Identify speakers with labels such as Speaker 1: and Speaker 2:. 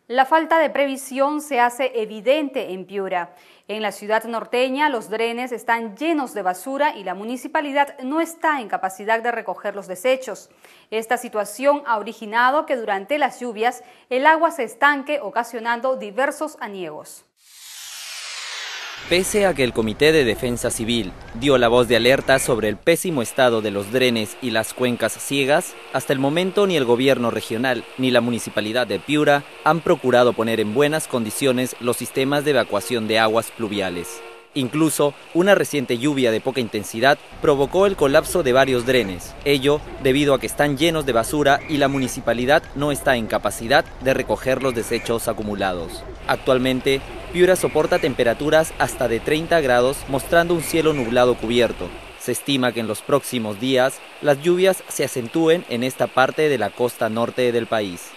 Speaker 1: La falta de previsión se hace evidente en Piura. En la ciudad norteña, los drenes están llenos de basura y la municipalidad no está en capacidad de recoger los desechos. Esta situación ha originado que durante las lluvias el agua se estanque, ocasionando diversos aniegos.
Speaker 2: Pese a que el Comité de Defensa Civil dio la voz de alerta sobre el pésimo estado de los drenes y las cuencas ciegas, hasta el momento ni el gobierno regional ni la municipalidad de Piura han procurado poner en buenas condiciones los sistemas de evacuación de aguas pluviales. Incluso, una reciente lluvia de poca intensidad provocó el colapso de varios drenes, ello debido a que están llenos de basura y la municipalidad no está en capacidad de recoger los desechos acumulados. Actualmente, Piura soporta temperaturas hasta de 30 grados, mostrando un cielo nublado cubierto. Se estima que en los próximos días las lluvias se acentúen en esta parte de la costa norte del país.